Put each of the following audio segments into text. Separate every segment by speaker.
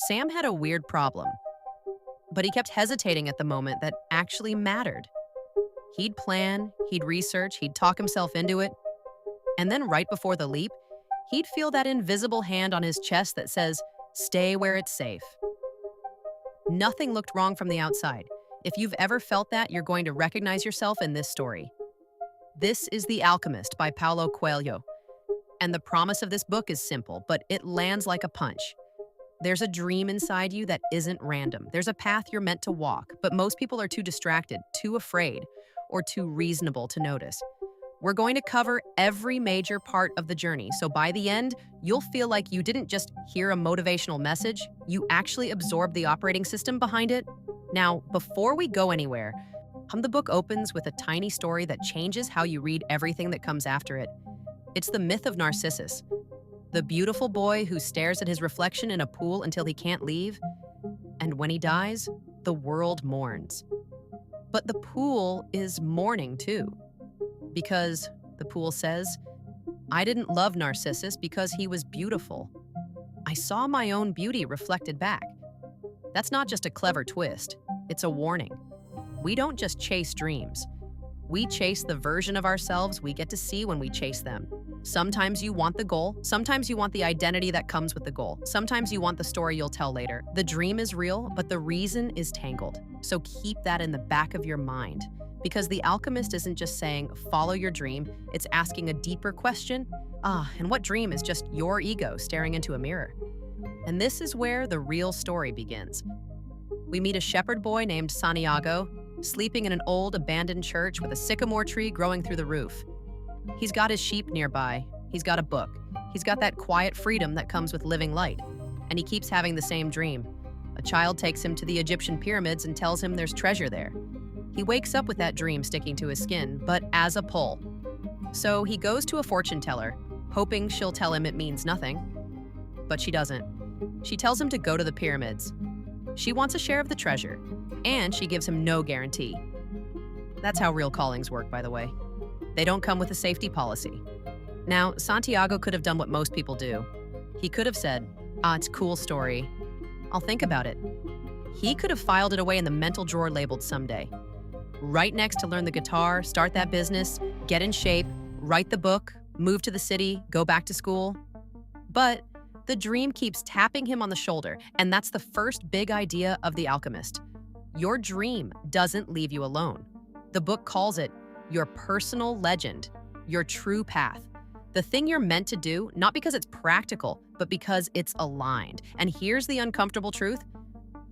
Speaker 1: Sam had a weird problem, but he kept hesitating at the moment that actually mattered. He'd plan, he'd research, he'd talk himself into it, and then right before the leap, he'd feel that invisible hand on his chest that says, "Stay where it's safe." Nothing looked wrong from the outside. If you've ever felt that, you're going to recognize yourself in this story. This is The Alchemist by Paulo Coelho. And the promise of this book is simple, but it lands like a punch. There's a dream inside you that isn't random. There's a path you're meant to walk, but most people are too distracted, too afraid, or too reasonable to notice. We're going to cover every major part of the journey, so by the end, you'll feel like you didn't just hear a motivational message, you actually absorbed the operating system behind it. Now, before we go anywhere, the book opens with a tiny story that changes how you read everything that comes after it. It's the myth of Narcissus, the beautiful boy who stares at his reflection in a pool until he can't leave, and when he dies, the world mourns. But the pool is mourning too, because the pool says, "I didn't love Narcissus because he was beautiful. I saw my own beauty reflected back." That's not just a clever twist, it's a warning. We don't just chase dreams. We chase the version of ourselves we get to see when we chase them. Sometimes you want the goal, sometimes you want the identity that comes with the goal, sometimes you want the story you'll tell later. The dream is real, but the reason is tangled. So keep that in the back of your mind. Because The Alchemist isn't just saying, follow your dream, it's asking a deeper question. And what dream is just your ego staring into a mirror? And this is where the real story begins. We meet a shepherd boy named Santiago, sleeping in an old abandoned church with a sycamore tree growing through the roof. He's got his sheep nearby, he's got a book, he's got that quiet freedom that comes with living light, and he keeps having the same dream. A child takes him to the Egyptian pyramids and tells him there's treasure there. He wakes up with that dream sticking to his skin, but as a pull. So he goes to a fortune teller, hoping she'll tell him it means nothing. But she doesn't. She tells him to go to the pyramids. She wants a share of the treasure, and she gives him no guarantee. That's how real callings work, by the way. They don't come with a safety policy. Now, Santiago could have done what most people do. He could have said, it's a cool story. I'll think about it. He could have filed it away in the mental drawer labeled someday. Right next to learn the guitar, start that business, get in shape, write the book, move to the city, go back to school. But the dream keeps tapping him on the shoulder, and that's the first big idea of The Alchemist. Your dream doesn't leave you alone. The book calls it your personal legend, your true path. The thing you're meant to do, not because it's practical, but because it's aligned. And here's the uncomfortable truth.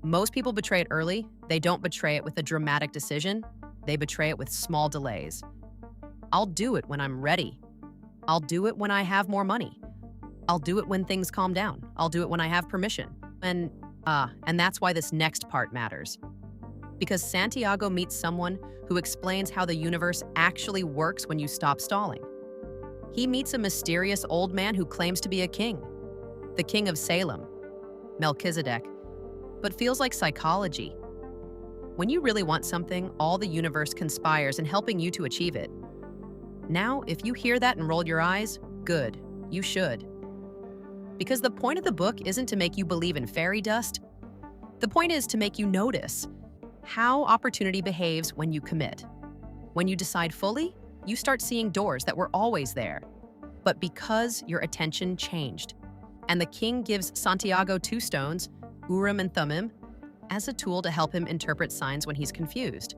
Speaker 1: Most people betray it early. They don't betray it with a dramatic decision. They betray it with small delays. I'll do it when I'm ready. I'll do it when I have more money. I'll do it when things calm down. I'll do it when I have permission. And that's why this next part matters. Because Santiago meets someone who explains how the universe actually works when you stop stalling. He meets a mysterious old man who claims to be a king, the king of Salem, Melchizedek, but feels like psychology. When you really want something, all the universe conspires in helping you to achieve it. Now, if you hear that and roll your eyes, good, you should. Because the point of the book isn't to make you believe in fairy dust. The point is to make you notice how opportunity behaves when you commit. When you decide fully, you start seeing doors that were always there, but because your attention changed. And the king gives Santiago 2 stones, Urim and Thummim, as a tool to help him interpret signs when he's confused.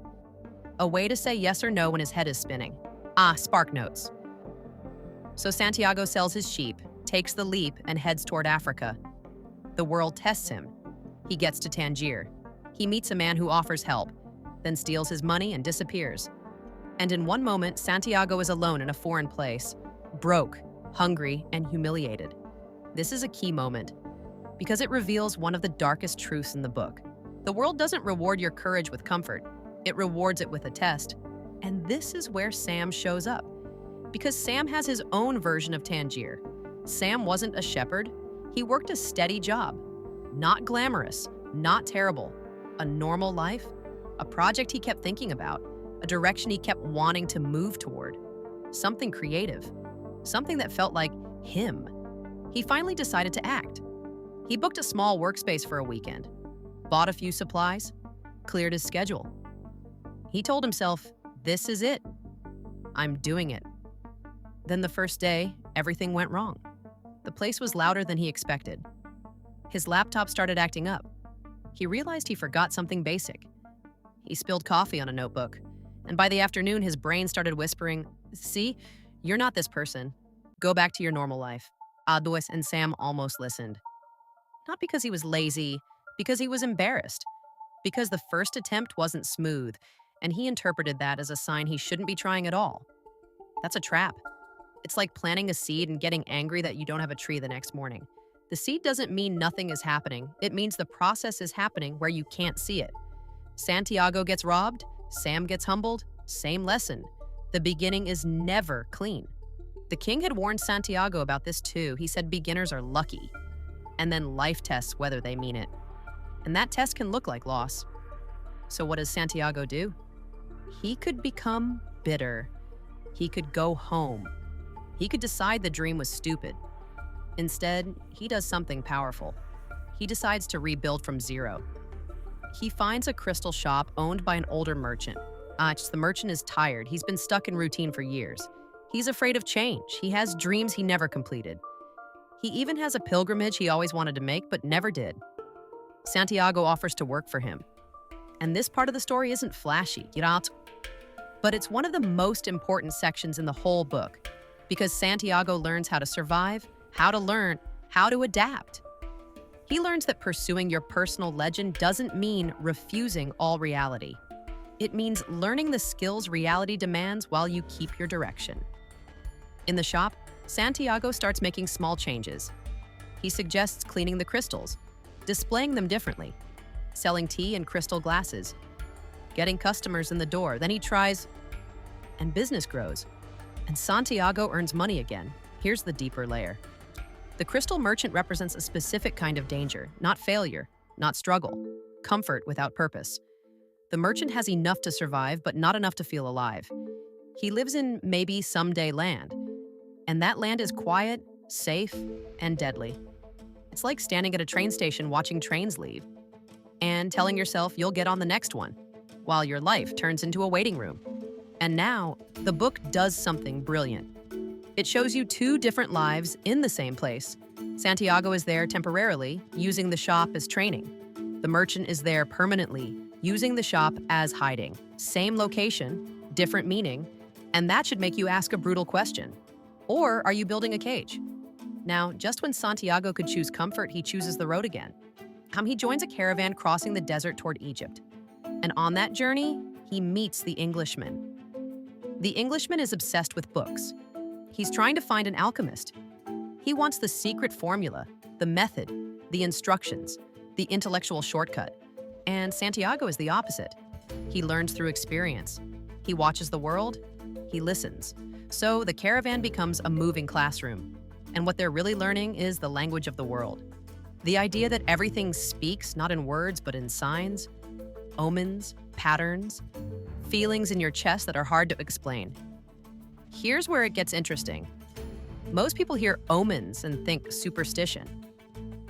Speaker 1: A way to say yes or no when his head is spinning. Spark notes. So Santiago sells his sheep, takes the leap, and heads toward Africa. The world tests him. He gets to Tangier. He meets a man who offers help, then steals his money and disappears. And in one moment, Santiago is alone in a foreign place, broke, hungry, and humiliated. This is a key moment, because it reveals one of the darkest truths in the book. The world doesn't reward your courage with comfort. It rewards it with a test. And this is where Sam shows up. Because Sam has his own version of Tangier. Sam wasn't a shepherd. He worked a steady job. Not glamorous, not terrible. A normal life, a project he kept thinking about, a direction he kept wanting to move toward. Something creative, something that felt like him. He finally decided to act. He booked a small workspace for a weekend, bought a few supplies, cleared his schedule. He told himself, "This is it. I'm doing it." Then the first day, everything went wrong. The place was louder than he expected. His laptop started acting up. He realized he forgot something basic. He spilled coffee on a notebook, and by the afternoon, his brain started whispering, "See, you're not this person. Go back to your normal life." Adois and Sam almost listened. Not because he was lazy, because he was embarrassed. Because the first attempt wasn't smooth, and he interpreted that as a sign he shouldn't be trying at all. That's a trap. It's like planting a seed and getting angry that you don't have a tree the next morning. The seed doesn't mean nothing is happening. It means the process is happening where you can't see it. Santiago gets robbed, Sam gets humbled, same lesson. The beginning is never clean. The king had warned Santiago about this too. He said beginners are lucky. And then life tests whether they mean it. And that test can look like loss. So what does Santiago do? He could become bitter. He could go home. He could decide the dream was stupid. Instead, he does something powerful. He decides to rebuild from zero. He finds a crystal shop owned by an older merchant. The merchant is tired. He's been stuck in routine for years. He's afraid of change. He has dreams he never completed. He even has a pilgrimage he always wanted to make but never did. Santiago offers to work for him. And this part of the story isn't flashy, but it's one of the most important sections in the whole book because Santiago learns how to survive, how to learn, how to adapt. He learns that pursuing your personal legend doesn't mean refusing all reality. It means learning the skills reality demands while you keep your direction. In the shop, Santiago starts making small changes. He suggests cleaning the crystals, displaying them differently, selling tea in crystal glasses, getting customers in the door. Then he tries, and business grows. And Santiago earns money again. Here's the deeper layer. The crystal merchant represents a specific kind of danger, not failure, not struggle, comfort without purpose. The merchant has enough to survive, but not enough to feel alive. He lives in maybe someday land, and that land is quiet, safe, and deadly. It's like standing at a train station watching trains leave and telling yourself you'll get on the next one, while your life turns into a waiting room. And now, the book does something brilliant. It shows you two different lives in the same place. Santiago is there temporarily, using the shop as training. The merchant is there permanently, using the shop as hiding. Same location, different meaning, and that should make you ask a brutal question. Or are you building a cage? Now, just when Santiago could choose comfort, he chooses the road again. He joins a caravan crossing the desert toward Egypt. And on that journey, he meets the Englishman. The Englishman is obsessed with books. He's trying to find an alchemist. He wants the secret formula, the method, the instructions, the intellectual shortcut. And Santiago is the opposite. He learns through experience. He watches the world. He listens. So the caravan becomes a moving classroom. And what they're really learning is the language of the world. The idea that everything speaks not in words but in signs, omens, patterns, feelings in your chest that are hard to explain. Here's where it gets interesting. Most people hear omens and think superstition.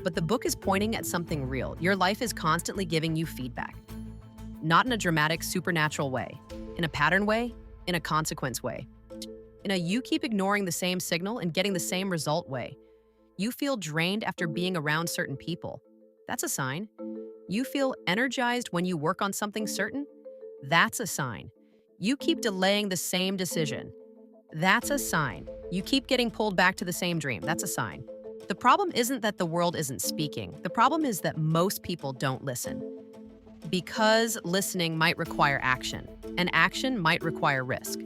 Speaker 1: But the book is pointing at something real. Your life is constantly giving you feedback. Not in a dramatic, supernatural way. In a pattern way, in a consequence way. In a you keep ignoring the same signal and getting the same result way. You feel drained after being around certain people. That's a sign. You feel energized when you work on something certain. That's a sign. You keep delaying the same decision. That's a sign. You keep getting pulled back to the same dream. That's a sign. The problem isn't that the world isn't speaking. The problem is that most people don't listen. Because listening might require action, and action might require risk.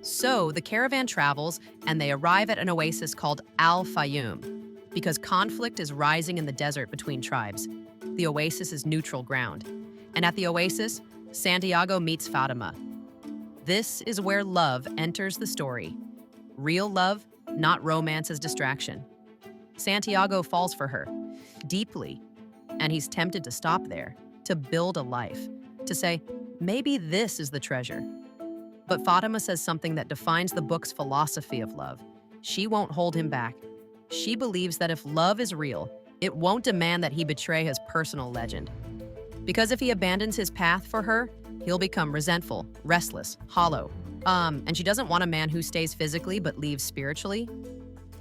Speaker 1: So the caravan travels, and they arrive at an oasis called Al-Fayoum. Because conflict is rising in the desert between tribes, the oasis is neutral ground. And at the oasis, Santiago meets Fatima. This is where love enters the story. Real love, not romance as distraction. Santiago falls for her, deeply, and he's tempted to stop there, to build a life, to say, maybe this is the treasure. But Fatima says something that defines the book's philosophy of love. She won't hold him back. She believes that if love is real, It won't demand that he betray his personal legend. Because if he abandons his path for her, he'll become resentful, restless, hollow. And she doesn't want a man who stays physically but leaves spiritually.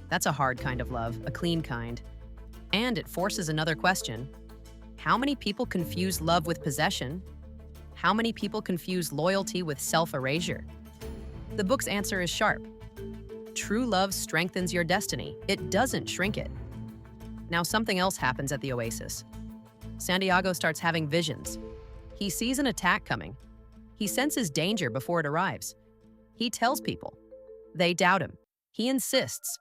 Speaker 1: That's a hard kind of love, a clean kind. And it forces another question. How many people confuse love with possession? How many people confuse loyalty with self-erasure? The book's answer is sharp. True love strengthens your destiny. It doesn't shrink it. Now something else happens at the oasis. Santiago starts having visions. He sees an attack coming. He senses danger before it arrives. He tells people. They doubt him. He insists.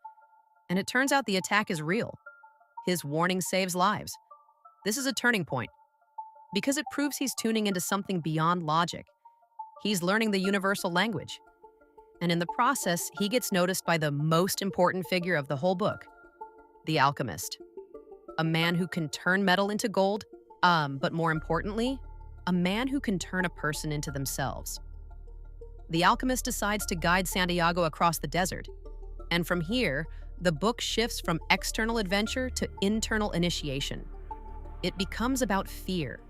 Speaker 1: And it turns out the attack is real. His warning saves lives. This is a turning point because it proves he's tuning into something beyond logic. He's learning the universal language. And in the process, he gets noticed by the most important figure of the whole book, the Alchemist. A man who can turn metal into gold, but more importantly, a man who can turn a person into themselves. The Alchemist decides to guide Santiago across the desert. And from here, the book shifts from external adventure to internal initiation. It becomes about fear,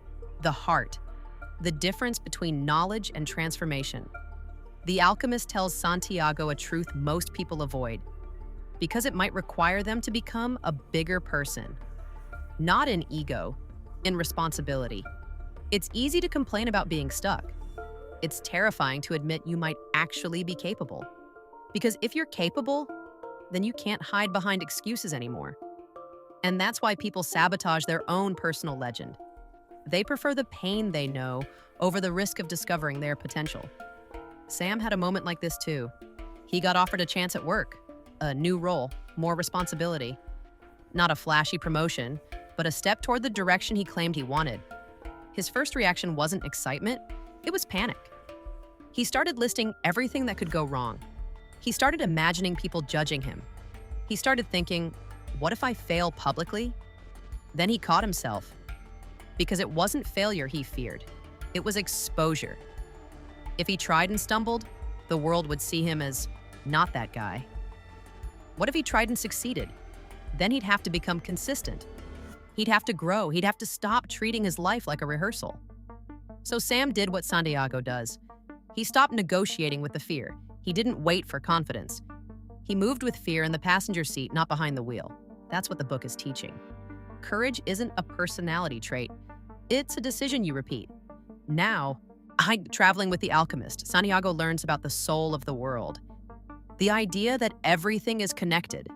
Speaker 1: the heart, the difference between knowledge and transformation. The Alchemist tells Santiago a truth most people avoid, because it might require them to become a bigger person. Not in ego, in responsibility. It's easy to complain about being stuck. It's terrifying to admit you might actually be capable. Because if you're capable, then you can't hide behind excuses anymore. And that's why people sabotage their own personal legend. They prefer the pain they know over the risk of discovering their potential. Sam had a moment like this too. He got offered a chance at work, a new role, more responsibility. Not a flashy promotion, but a step toward the direction he claimed he wanted. His first reaction wasn't excitement, it was panic. He started listing everything that could go wrong. He started imagining people judging him. He started thinking, what if I fail publicly? Then he caught himself. Because it wasn't failure he feared, it was exposure. If he tried and stumbled, the world would see him as not that guy. What if he tried and succeeded? Then he'd have to become consistent. He'd have to grow. He'd have to stop treating his life like a rehearsal. So Sam did what Santiago does. He stopped negotiating with the fear. He didn't wait for confidence. He moved with fear in the passenger seat, not behind the wheel. That's what the book is teaching. Courage isn't a personality trait. It's a decision you repeat. Now, traveling with the Alchemist, Santiago learns about the soul of the world. The idea that everything is connected,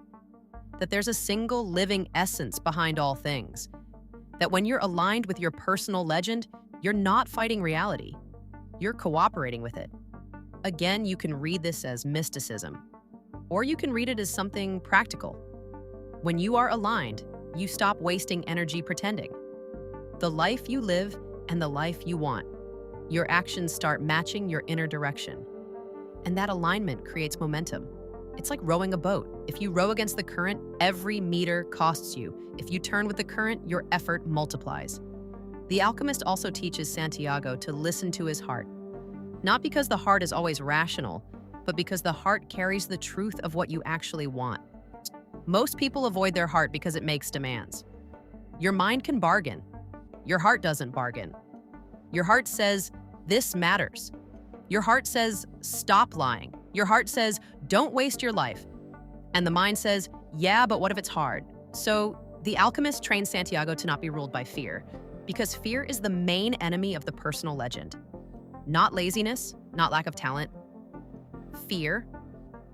Speaker 1: that there's a single living essence behind all things, that when you're aligned with your personal legend, you're not fighting reality, you're cooperating with it. Again, you can read this as mysticism, or you can read it as something practical. When you are aligned, you stop wasting energy pretending. The life you live and the life you want. Your actions start matching your inner direction. And that alignment creates momentum. It's like rowing a boat. If you row against the current, every meter costs you. If you turn with the current, your effort multiplies. The Alchemist also teaches Santiago to listen to his heart. Not because the heart is always rational, but because the heart carries the truth of what you actually want. Most people avoid their heart because it makes demands. Your mind can bargain. Your heart doesn't bargain. Your heart says, this matters. Your heart says, stop lying. Your heart says, don't waste your life. And the mind says, yeah, but what if it's hard? So the Alchemist trains Santiago to not be ruled by fear, because fear is the main enemy of the personal legend. Not laziness, not lack of talent. Fear.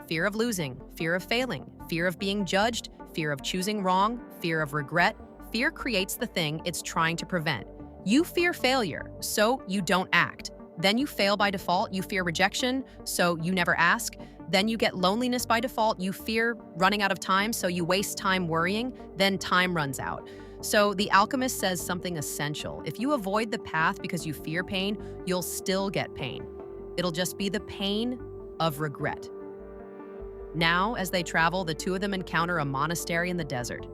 Speaker 1: Fear of losing, fear of failing, fear of being judged, fear of choosing wrong, fear of regret. Fear creates the thing it's trying to prevent. You fear failure, so you don't act. Then you fail by default, you fear rejection, so you never ask. Then you get loneliness by default, you fear running out of time, so you waste time worrying, then time runs out. So the Alchemist says something essential. If you avoid the path because you fear pain, you'll still get pain. It'll just be the pain of regret. Now, as they travel, the two of them encounter a monastery in the desert.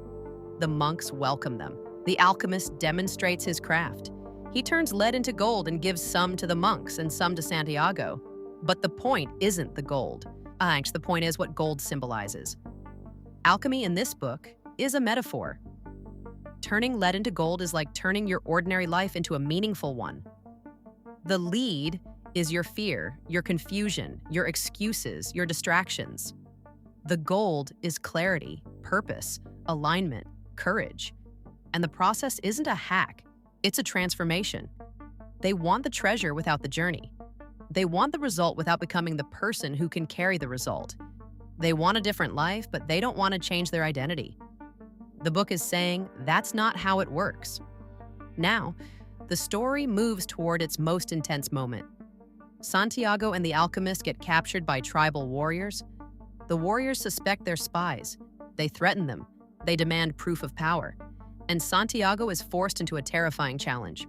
Speaker 1: The monks welcome them. The Alchemist demonstrates his craft. He turns lead into gold and gives some to the monks and some to Santiago. But the point isn't the gold. The point is what gold symbolizes. Alchemy in this book is a metaphor. Turning lead into gold is like turning your ordinary life into a meaningful one. The lead is your fear, your confusion, your excuses, your distractions. The gold is clarity, purpose, alignment, courage. And the process isn't a hack, it's a transformation. They want the treasure without the journey. They want the result without becoming the person who can carry the result. They want a different life, but they don't want to change their identity. The book is saying that's not how it works. Now, the story moves toward its most intense moment. Santiago and the alchemist get captured by tribal warriors. The warriors suspect they're spies. They threaten them. They demand proof of power. And Santiago is forced into a terrifying challenge.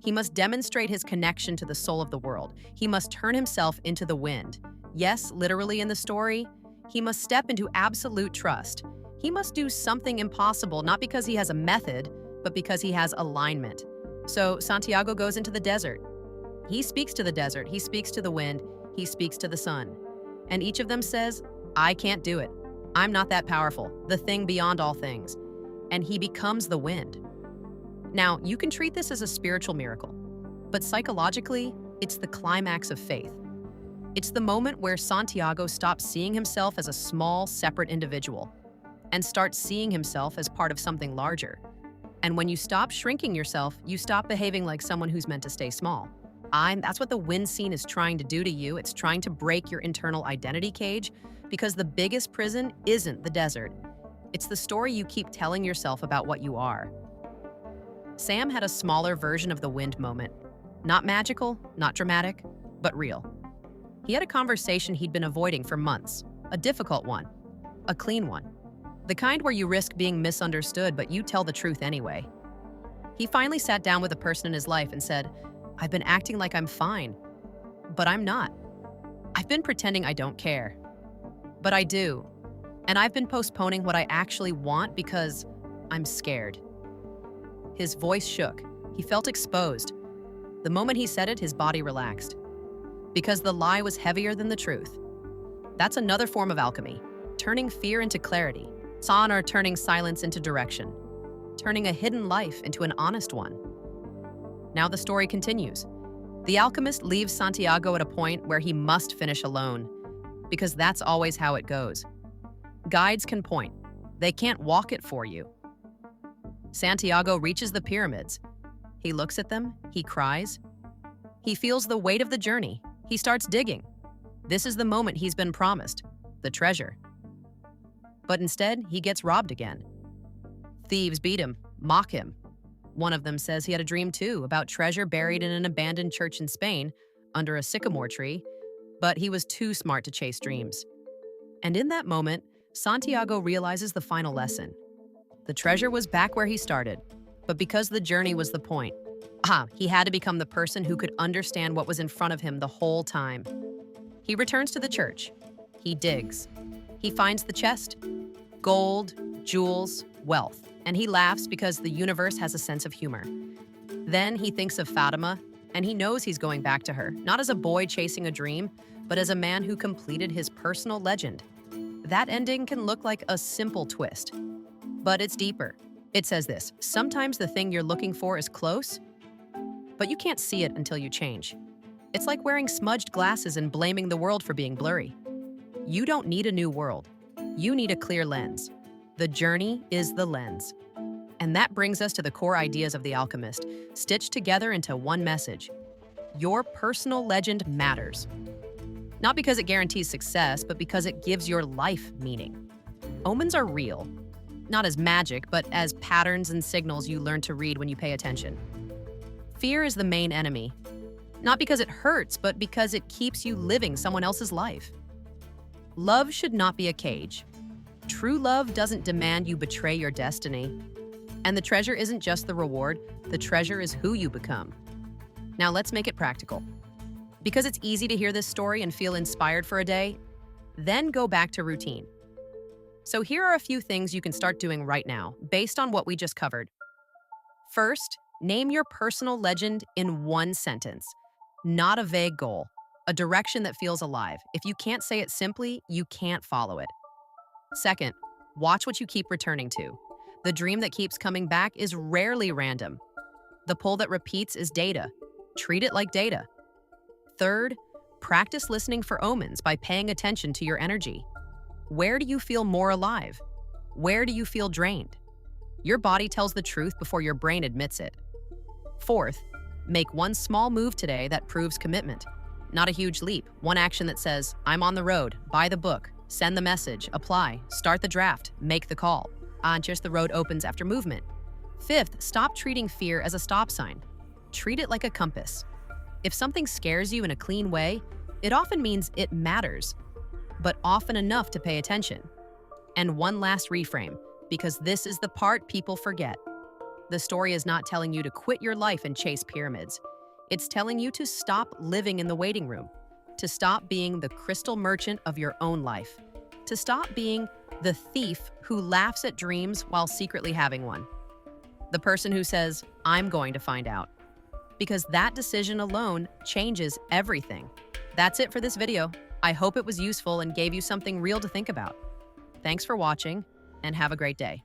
Speaker 1: He must demonstrate his connection to the soul of the world. He must turn himself into the wind. Yes, literally in the story, he must step into absolute trust. He must do something impossible, not because he has a method, but because he has alignment. So Santiago goes into the desert. He speaks to the desert, he speaks to the wind, he speaks to the sun. And each of them says, I can't do it. I'm not that powerful, the thing beyond all things. And he becomes the wind. Now, you can treat this as a spiritual miracle, but psychologically, it's the climax of faith. It's the moment where Santiago stops seeing himself as a small, separate individual and starts seeing himself as part of something larger. And when you stop shrinking yourself, you stop behaving like someone who's meant to stay small. That's what the wind scene is trying to do to you. It's trying to break your internal identity cage because the biggest prison isn't the desert. It's the story you keep telling yourself about what you are. Sam had a smaller version of the wind moment. Not magical, not dramatic, but real. He had a conversation he'd been avoiding for months. A difficult one. A clean one. The kind where you risk being misunderstood, but you tell the truth anyway. He finally sat down with a person in his life and said, I've been acting like I'm fine, but I'm not. I've been pretending I don't care, but I do. And I've been postponing what I actually want because I'm scared. His voice shook. He felt exposed. The moment he said it, his body relaxed. Because the lie was heavier than the truth. That's another form of alchemy, turning fear into clarity. San are turning silence into direction, turning a hidden life into an honest one. Now the story continues. The alchemist leaves Santiago at a point where he must finish alone, because that's always how it goes. Guides can point. They can't walk it for you. Santiago reaches the pyramids. He looks at them. He cries. He feels the weight of the journey. He starts digging. This is the moment he's been promised, the treasure. But instead, he gets robbed again. Thieves beat him, mock him. One of them says he had a dream too about treasure buried in an abandoned church in Spain under a sycamore tree, but he was too smart to chase dreams. And in that moment, Santiago realizes the final lesson. The treasure was back where he started, but because the journey was the point, he had to become the person who could understand what was in front of him the whole time. He returns to the church. He digs. He finds the chest. Gold, jewels, wealth. And he laughs because the universe has a sense of humor. Then he thinks of Fatima, and he knows he's going back to her, not as a boy chasing a dream, but as a man who completed his personal legend. That ending can look like a simple twist, but it's deeper. It says this: sometimes the thing you're looking for is close, but you can't see it until you change. It's like wearing smudged glasses and blaming the world for being blurry. You don't need a new world. You need a clear lens. The journey is the lens. And that brings us to the core ideas of The Alchemist, stitched together into one message. Your personal legend matters. Not because it guarantees success, but because it gives your life meaning. Omens are real, not as magic, but as patterns and signals you learn to read when you pay attention. Fear is the main enemy, not because it hurts, but because it keeps you living someone else's life. Love should not be a cage. True love doesn't demand you betray your destiny. And the treasure isn't just the reward, the treasure is who you become. Now let's make it practical. Because it's easy to hear this story and feel inspired for a day, then go back to routine. So here are a few things you can start doing right now, based on what we just covered. First, name your personal legend in one sentence, not a vague goal, a direction that feels alive. If you can't say it simply, you can't follow it. Second, watch what you keep returning to. The dream that keeps coming back is rarely random. The pull that repeats is data. Treat it like data. Third, practice listening for omens by paying attention to your energy. Where do you feel more alive? Where do you feel drained? Your body tells the truth before your brain admits it. Fourth, make one small move today that proves commitment. Not a huge leap, one action that says, I'm on the road, buy the book, send the message, apply, start the draft, make the call. Just the road opens after movement. Fifth, stop treating fear as a stop sign. Treat it like a compass. If something scares you in a clean way, it often means it matters, but often enough to pay attention. And one last reframe, because this is the part people forget. The story is not telling you to quit your life and chase pyramids. It's telling you to stop living in the waiting room, to stop being the crystal merchant of your own life, to stop being the thief who laughs at dreams while secretly having one. The person who says, I'm going to find out. Because that decision alone changes everything. That's it for this video. I hope it was useful and gave you something real to think about. Thanks for watching, and have a great day.